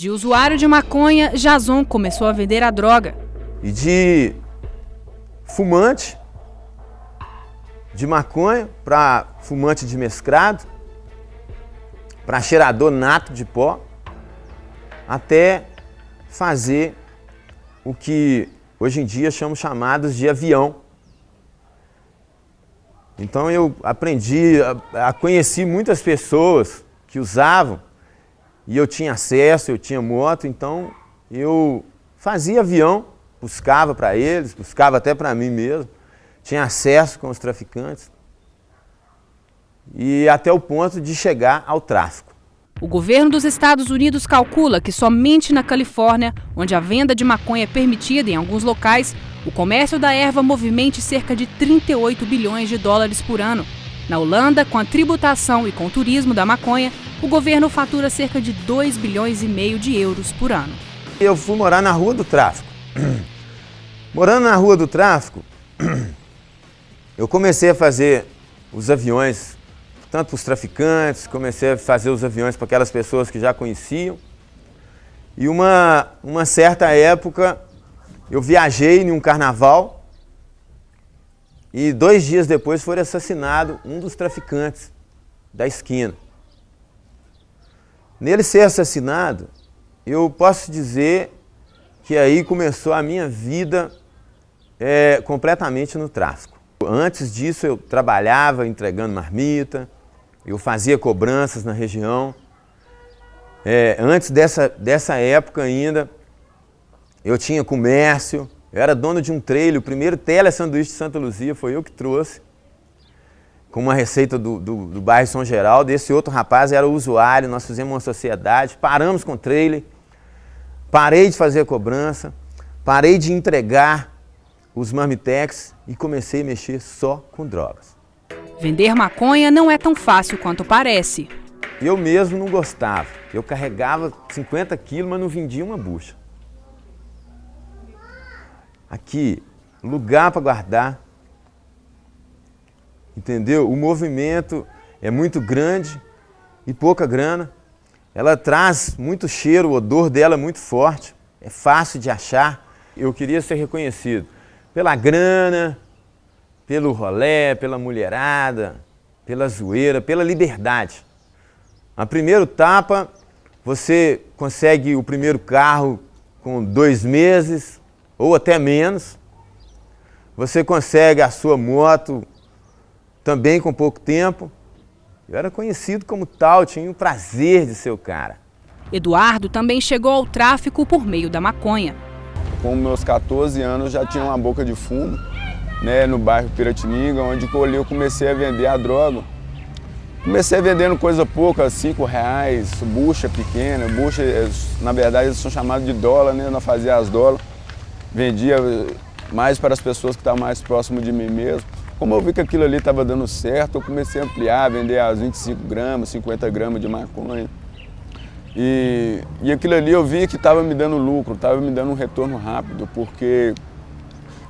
De usuário de maconha, Jason começou a vender a droga. E de fumante de maconha para fumante de mesclado, para cheirador nato de pó, até fazer o que hoje em dia chamamos chamados de avião. Então eu aprendi, conheci muitas pessoas que usavam e eu tinha acesso, eu tinha moto, então eu fazia avião, buscava para eles, buscava até para mim mesmo, tinha acesso com os traficantes e até o ponto de chegar ao tráfico. O governo dos Estados Unidos calcula que somente na Califórnia, onde a venda de maconha é permitida em alguns locais, o comércio da erva movimente cerca de 38 bilhões de dólares por ano. Na Holanda, com a tributação e com o turismo da maconha, o governo fatura cerca de 2,5 bilhões de euros por ano. Eu fui morar na Rua do Tráfico. Morando na Rua do Tráfico, eu comecei a fazer os aviões, tanto para os traficantes, comecei a fazer os aviões para aquelas pessoas que já conheciam. E uma certa época, eu viajei em um carnaval e 2 dias depois foi assassinado um dos traficantes da esquina. Nele ser assassinado, eu posso dizer que aí começou a minha vida completamente no tráfico. Antes disso eu trabalhava entregando marmita, eu fazia cobranças na região. Antes dessa época ainda, eu tinha comércio, eu era dono de um trailer, o primeiro tele-sanduíche de Santa Luzia foi eu que trouxe, com uma receita do bairro São Geraldo. Esse outro rapaz era o usuário, nós fizemos uma sociedade, paramos com o trailer, parei de fazer a cobrança, parei de entregar os marmitex e comecei a mexer só com drogas. Vender maconha não é tão fácil quanto parece. Eu mesmo não gostava. Eu carregava 50 quilos, mas não vendia uma bucha. Aqui, lugar para guardar. Entendeu? O movimento é muito grande e pouca grana. Ela traz muito cheiro, o odor dela é muito forte. É fácil de achar. Eu queria ser reconhecido pela grana, pelo rolé, pela mulherada, pela zoeira, pela liberdade. A primeiro tapa, você consegue o primeiro carro com 2 meses ou até menos. Você consegue a sua moto também com pouco tempo. Eu era conhecido como tal, tinha o prazer de ser o cara. Eduardo também chegou ao tráfico por meio da maconha. Com meus 14 anos já tinha uma boca de fumo, né, no bairro Piratininga, onde eu comecei a vender a droga. Comecei vendendo coisa pouca, R$5, bucha pequena, bucha, na verdade eles são chamados de dólar, né, nós fazíamos as dólares. Vendia mais para as pessoas que estavam mais próximas de mim mesmo. Como eu vi que aquilo ali estava dando certo, eu comecei a ampliar, vender as 25 gramas, 50 gramas de maconha. E aquilo ali eu vi que estava me dando lucro, estava me dando um retorno rápido, porque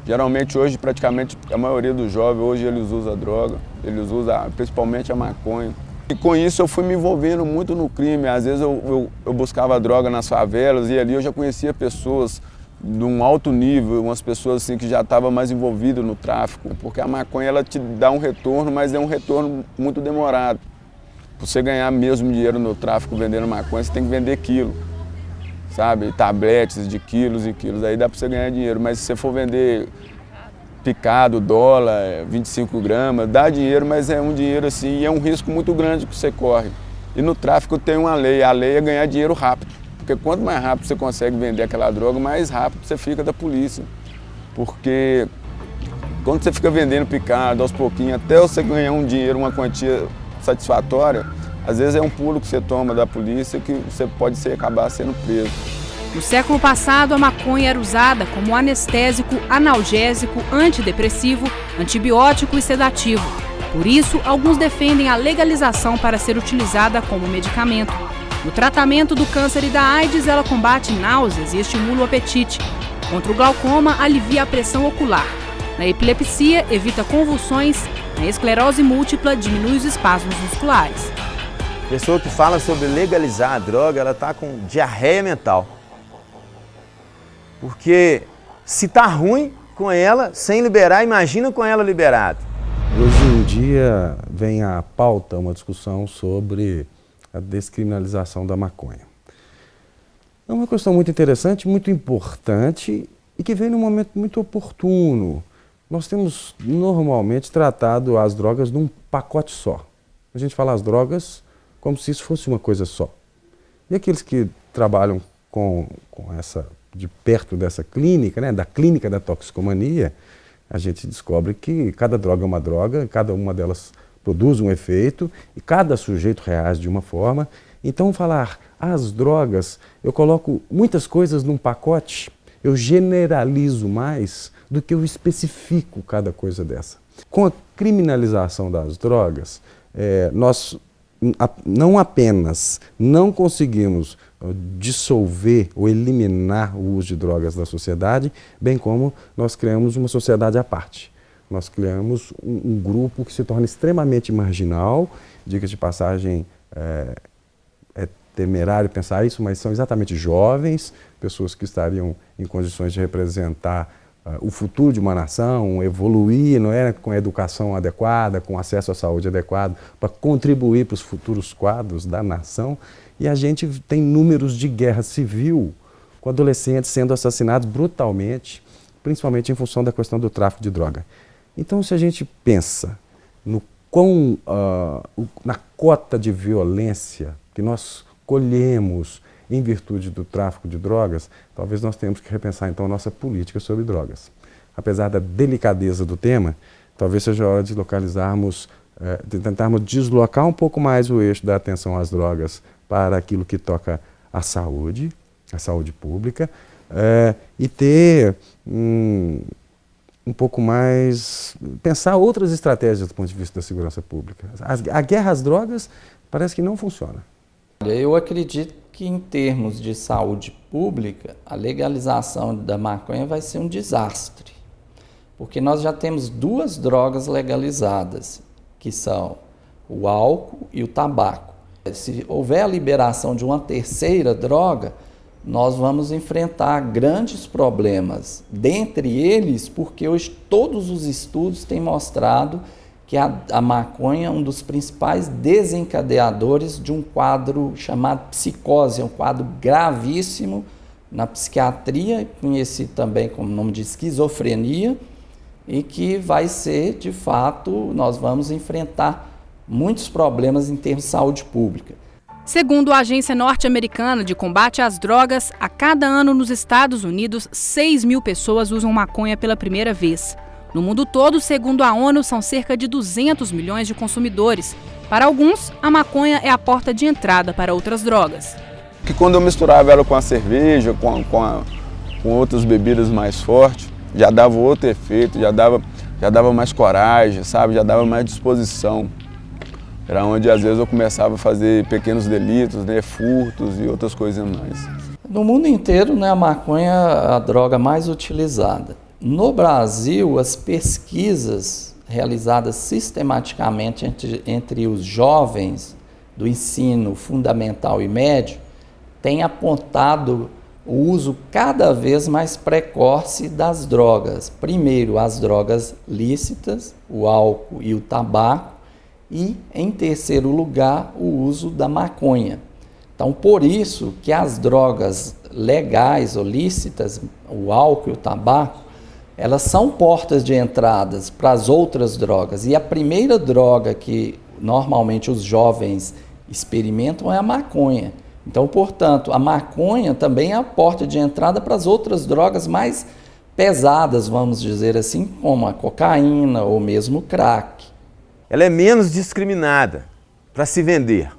geralmente hoje praticamente a maioria dos jovens, hoje eles usam droga, eles usam principalmente a maconha. E com isso eu fui me envolvendo muito no crime, às vezes eu buscava droga nas favelas e ali eu já conhecia pessoas de um alto nível, umas pessoas assim que já estavam mais envolvidas no tráfico, porque a maconha ela te dá um retorno, mas é um retorno muito demorado. Para você ganhar mesmo dinheiro no tráfico vendendo maconha, você tem que vender quilo, sabe? Tabletes de quilos e quilos, aí dá para você ganhar dinheiro. Mas se você for vender picado, dólar, 25 gramas, dá dinheiro, mas é um dinheiro assim, e é um risco muito grande que você corre. E no tráfico tem uma lei, a lei é ganhar dinheiro rápido. Porque quanto mais rápido você consegue vender aquela droga, mais rápido você fica da polícia. Porque quando você fica vendendo picado aos pouquinhos, até você ganhar um dinheiro, uma quantia satisfatória, às vezes é um pulo que você toma da polícia que você pode acabar sendo preso. No século passado, a maconha era usada como anestésico, analgésico, antidepressivo, antibiótico e sedativo. Por isso, alguns defendem a legalização para ser utilizada como medicamento. No tratamento do câncer e da AIDS, ela combate náuseas e estimula o apetite. Contra o glaucoma, alivia a pressão ocular. Na epilepsia, evita convulsões. Na esclerose múltipla, diminui os espasmos musculares. pessoa que fala sobre legalizar a droga, ela está com diarreia mental. Porque se tá ruim com ela, sem liberar, imagina com ela liberada. Hoje em dia vem à pauta uma discussão sobre a descriminalização da maconha. É uma questão muito interessante, muito importante e que vem num momento muito oportuno. Nós temos normalmente tratado as drogas num pacote só. A gente fala as drogas como se isso fosse uma coisa só. E aqueles que trabalham com essa, de perto dessa clínica, né, da clínica da toxicomania, a gente descobre que cada droga é uma droga, cada uma delas produz um efeito e cada sujeito reage de uma forma. Então, falar as drogas, eu coloco muitas coisas num pacote, eu generalizo mais do que eu especifico cada coisa dessa. Com a criminalização das drogas, nós não apenas não conseguimos dissolver ou eliminar o uso de drogas da sociedade, bem como nós criamos uma sociedade à parte. Nós criamos um grupo que se torna extremamente marginal, diga de passagem, é temerário pensar isso, mas são exatamente jovens, pessoas que estariam em condições de representar o futuro de uma nação, evoluir, não é, com a educação adequada, com acesso à saúde adequado, para contribuir para os futuros quadros da nação. E a gente tem números de guerra civil, com adolescentes sendo assassinados brutalmente, principalmente em função da questão do tráfico de droga. Então, se a gente pensa na cota de violência que nós colhemos em virtude do tráfico de drogas, talvez nós tenhamos que repensar então a nossa política sobre drogas. Apesar da delicadeza do tema, talvez seja a hora de de tentarmos deslocar um pouco mais o eixo da atenção às drogas para aquilo que toca à saúde pública, e ter um pouco mais, pensar outras estratégias do ponto de vista da segurança pública. A guerra às drogas parece que não funciona. Eu acredito que em termos de saúde pública, a legalização da maconha vai ser um desastre, porque nós já temos duas drogas legalizadas, que são o álcool e o tabaco. Se houver a liberação de uma terceira droga, nós vamos enfrentar grandes problemas, dentre eles porque hoje todos os estudos têm mostrado que a maconha é um dos principais desencadeadores de um quadro chamado psicose, é um quadro gravíssimo na psiquiatria, conhecido também como nome de esquizofrenia, e que vai ser, de fato, nós vamos enfrentar muitos problemas em termos de saúde pública. Segundo a Agência Norte-Americana de Combate às Drogas, a cada ano nos Estados Unidos, 6.000 pessoas usam maconha pela primeira vez. No mundo todo, segundo a ONU, são cerca de 200 milhões de consumidores. Para alguns, a maconha é a porta de entrada para outras drogas. Que quando eu misturava ela com a cerveja, com outras bebidas mais fortes, já dava outro efeito, já dava mais coragem, sabe? Já dava mais disposição. Era onde às vezes eu começava a fazer pequenos delitos, né, furtos e outras coisas mais. No mundo inteiro, né, a maconha é a droga mais utilizada. No Brasil, as pesquisas realizadas sistematicamente entre os jovens do ensino fundamental e médio têm apontado o uso cada vez mais precoce das drogas. Primeiro, as drogas lícitas, o álcool e o tabaco, e, em terceiro lugar, o uso da maconha. Então, por isso que as drogas legais ou lícitas, o álcool e o tabaco, elas são portas de entradas para as outras drogas. E a primeira droga que normalmente os jovens experimentam é a maconha. Então, portanto, a maconha também é a porta de entrada para as outras drogas mais pesadas, vamos dizer assim, como a cocaína ou mesmo o crack. Ela é menos discriminada para se vender.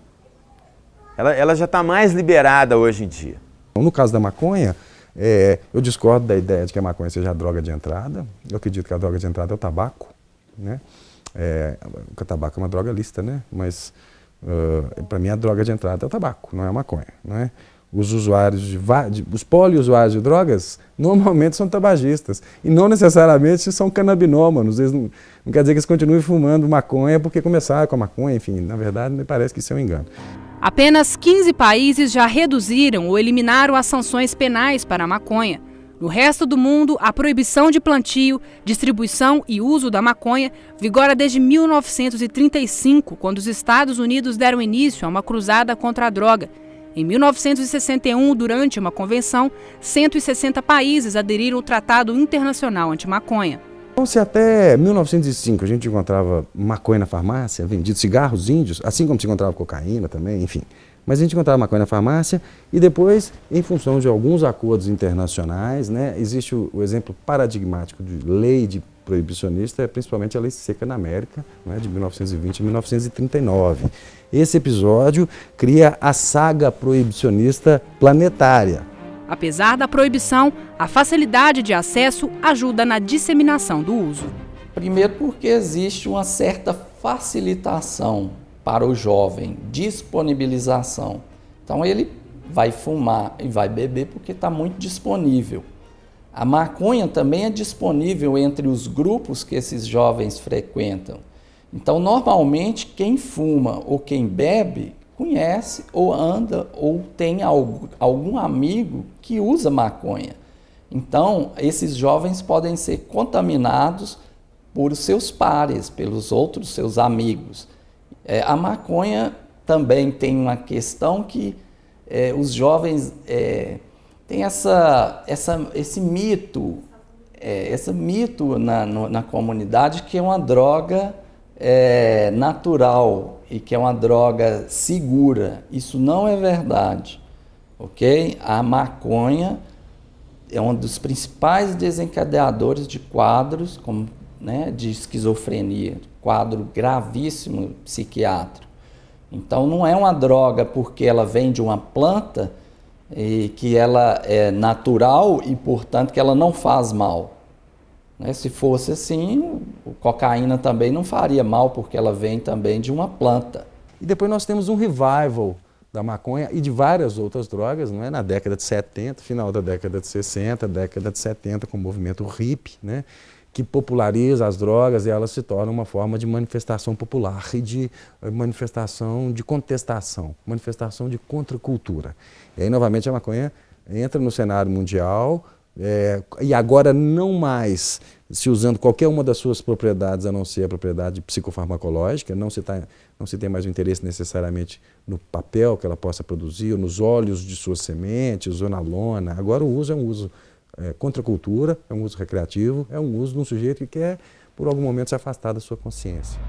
Ela já está mais liberada hoje em dia. No caso da maconha, eu discordo da ideia de que a maconha seja a droga de entrada. Eu acredito que a droga de entrada é o tabaco, né? O tabaco é uma droga lícita, né? Mas para mim a droga de entrada é o tabaco, não é a maconha, né? Os usuários os poliusuários de drogas normalmente são tabagistas e não necessariamente são canabinômanos. Eles não quer dizer que eles continuem fumando maconha porque começaram com a maconha, enfim, na verdade me parece que isso é um engano. Apenas 15 países já reduziram ou eliminaram as sanções penais para a maconha. No resto do mundo, a proibição de plantio, distribuição e uso da maconha vigora desde 1935, quando os Estados Unidos deram início a uma cruzada contra a droga. Em 1961, durante uma convenção, 160 países aderiram ao Tratado Internacional Anti-Maconha. Então, se até 1905 a gente encontrava maconha na farmácia, vendido cigarros índios, assim como se encontrava cocaína também, enfim. Mas a gente encontrava maconha na farmácia e depois, em função de alguns acordos internacionais, né, existe o exemplo paradigmático de lei de proibicionista, principalmente a Lei Seca na América, né, de 1920 a 1939. Esse episódio cria a saga proibicionista planetária. Apesar da proibição, a facilidade de acesso ajuda na disseminação do uso. Primeiro porque existe uma certa facilitação para o jovem, disponibilização. Então ele vai fumar e vai beber porque está muito disponível. A maconha também é disponível entre os grupos que esses jovens frequentam. Então, normalmente, quem fuma ou quem bebe conhece ou anda ou tem algum amigo que usa maconha. Então, esses jovens podem ser contaminados por seus pares, pelos outros seus amigos. A maconha também tem uma questão que os jovens têm esse mito na comunidade que é uma droga natural e que é uma droga segura. Isso não é verdade, ok? A maconha é um dos principais desencadeadores de quadros como, né, de esquizofrenia, quadro gravíssimo psiquiátrico. Então não é uma droga porque ela vem de uma planta e que ela é natural e, portanto, que ela não faz mal. Se fosse assim, a cocaína também não faria mal, porque ela vem também de uma planta. E depois nós temos um revival da maconha e de várias outras drogas, não é? Na década de 70, final da década de 60, década de 70, com o movimento hippie, né? Que populariza as drogas e elas se tornam uma forma de manifestação popular e de manifestação de contestação, manifestação de contracultura. E aí, novamente, a maconha entra no cenário mundial, e agora não mais se usando qualquer uma das suas propriedades, a não ser a propriedade psicofarmacológica, não se tem mais o interesse necessariamente no papel que ela possa produzir, ou nos óleos de suas sementes, ou na lona. Agora o uso é um uso contra a cultura, é um uso recreativo, é um uso de um sujeito que quer, por algum momento, se afastar da sua consciência.